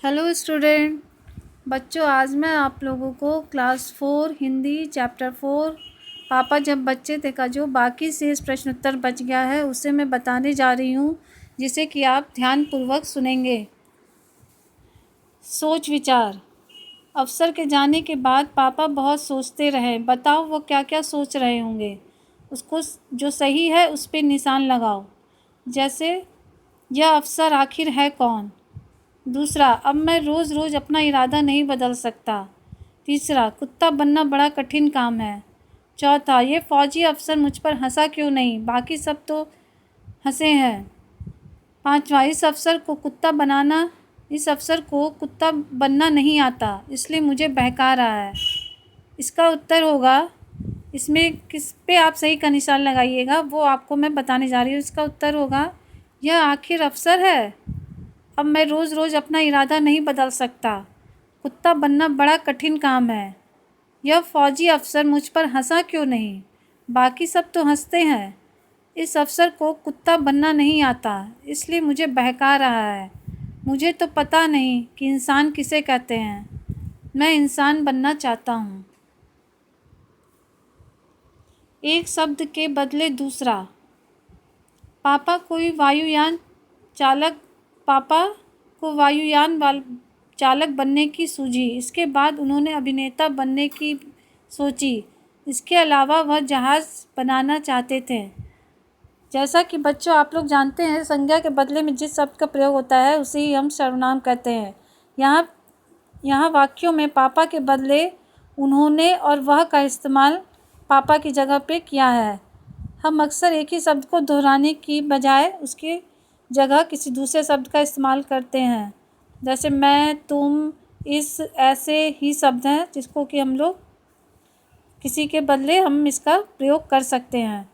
Hello student बच्चों, आज मैं आप लोगों को क्लास 4 हिंदी चैप्टर 4 पापा जब बच्चे थे का जो बाकी शेष प्रश्न उत्तर बच गया है उसे मैं बताने जा रही हूँ, जिसे कि आप ध्यानपूर्वक सुनेंगे। सोच विचार। अफसर के जाने के बाद पापा बहुत सोचते रहे। बताओ वो क्या क्या सोच रहे होंगे। उसको जो सही है उस पर निशान लगाओ। जैसे यह अफसर आखिर है कौन। दूसरा, अब मैं रोज़ रोज़ अपना इरादा नहीं बदल सकता। तीसरा, कुत्ता बनना बड़ा कठिन काम है। चौथा, ये फ़ौजी अफसर मुझ पर हंसा क्यों नहीं, बाकी सब तो हंसे हैं। पांचवा, इस अफसर को कुत्ता बनना नहीं आता, इसलिए मुझे बहका रहा है। इसका उत्तर होगा, इसमें किस पे आप सही का निशान लगाइएगा वो आपको मैं बताने जा रही हूँ। इसका उत्तर होगा, यह आखिर अफसर है। अब मैं रोज़ रोज़ अपना इरादा नहीं बदल सकता। कुत्ता बनना बड़ा कठिन काम है। यह फ़ौजी अफसर मुझ पर हंसा क्यों नहीं, बाकी सब तो हंसते हैं। इस अफसर को कुत्ता बनना नहीं आता, इसलिए मुझे बहका रहा है। मुझे तो पता नहीं कि इंसान किसे कहते हैं। मैं इंसान बनना चाहता हूँ। एक शब्द के बदले दूसरा। पापा को वायुयान चालक बनने की सूझी। इसके बाद उन्होंने अभिनेता बनने की सोची। इसके अलावा वह जहाज़ बनाना चाहते थे। जैसा कि बच्चों आप लोग जानते हैं, संज्ञा के बदले में जिस शब्द का प्रयोग होता है उसे ही हम सर्वनाम कहते हैं। यहाँ वाक्यों में पापा के बदले उन्होंने और वह का इस्तेमाल पापा की जगह पे किया है। हम अक्सर एक ही शब्द को दोहराने की बजाय उसकी जगह किसी दूसरे शब्द का इस्तेमाल करते हैं। जैसे मैं, तुम, इस, ऐसे ही शब्द हैं जिसको कि हम लोग किसी के बदले हम इसका प्रयोग कर सकते हैं।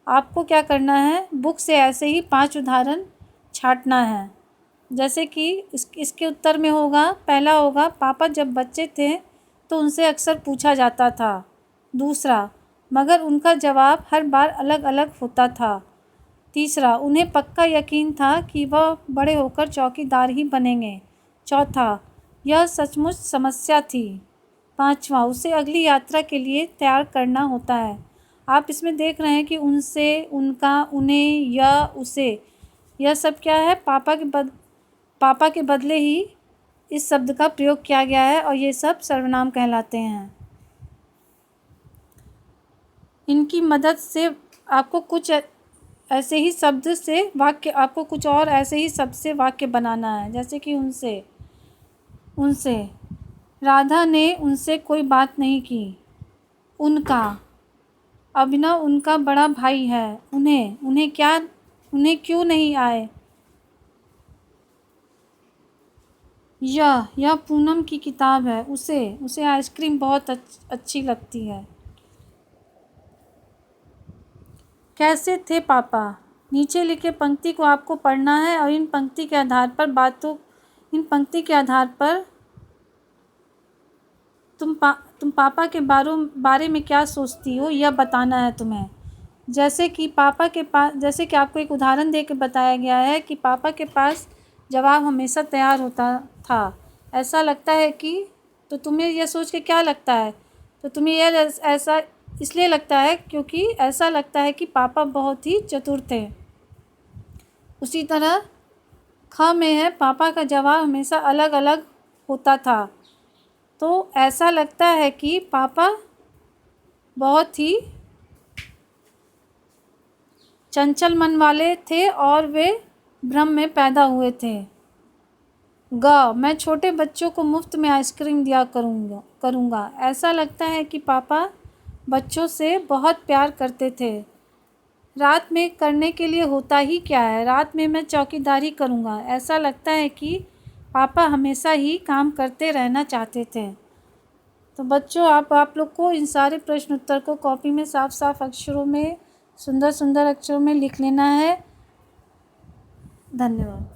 आपको क्या करना है, बुक से ऐसे ही 5 उदाहरण छांटना है। जैसे कि इसके उत्तर में होगा, पहला होगा, पापा जब बच्चे थे तो उनसे अक्सर पूछा जाता था। दूसरा, मगर उनका जवाब हर बार अलग अलग होता था। तीसरा, उन्हें पक्का यकीन था कि वह बड़े होकर चौकीदार ही बनेंगे। चौथा, यह सचमुच समस्या थी। पांचवा, उसे अगली यात्रा के लिए तैयार करना होता है। आप इसमें देख रहे हैं कि उनसे, उनका, उन्हें, यह, उसे, यह सब क्या है, पापा के बदले ही इस शब्द का प्रयोग किया गया है और ये सब सर्वनाम कहलाते हैं। इनकी मदद से आपको कुछ ऐसे ही शब्द से वाक्य बनाना है। जैसे कि उनसे राधा ने उनसे कोई बात नहीं की। उनका, अभिनव उनका बड़ा भाई है। उन्हें क्यों नहीं आए। यह पूनम की किताब है। उसे आइसक्रीम बहुत अच्छी लगती है। कैसे थे पापा। नीचे लिखे पंक्ति को आपको पढ़ना है और इन पंक्ति के आधार पर तुम पापा के बारे में क्या सोचती हो यह बताना है तुम्हें। जैसे कि आपको एक उदाहरण दे के बताया गया है कि पापा के पास जवाब हमेशा तैयार होता था। ऐसा लगता है कि, तो तुम्हें यह सोच के क्या लगता है, तो तुम्हें यह ऐसा इसलिए लगता है क्योंकि ऐसा लगता है कि पापा बहुत ही चतुर थे। उसी तरह ख में है, पापा का जवाब हमेशा अलग अलग होता था। तो ऐसा लगता है कि पापा बहुत ही चंचल मन वाले थे और वे भ्रम में पैदा हुए थे। ग, मैं छोटे बच्चों को मुफ्त में आइसक्रीम दिया करूँगा। ऐसा लगता है कि पापा बच्चों से बहुत प्यार करते थे। रात में करने के लिए होता ही क्या है, रात में मैं चौकीदारी करूँगा। ऐसा लगता है कि पापा हमेशा ही काम करते रहना चाहते थे। तो बच्चों आप लोग को इन सारे प्रश्न उत्तर को कॉपी में साफ साफ अक्षरों में, सुंदर सुंदर अक्षरों में लिख लेना है। धन्यवाद।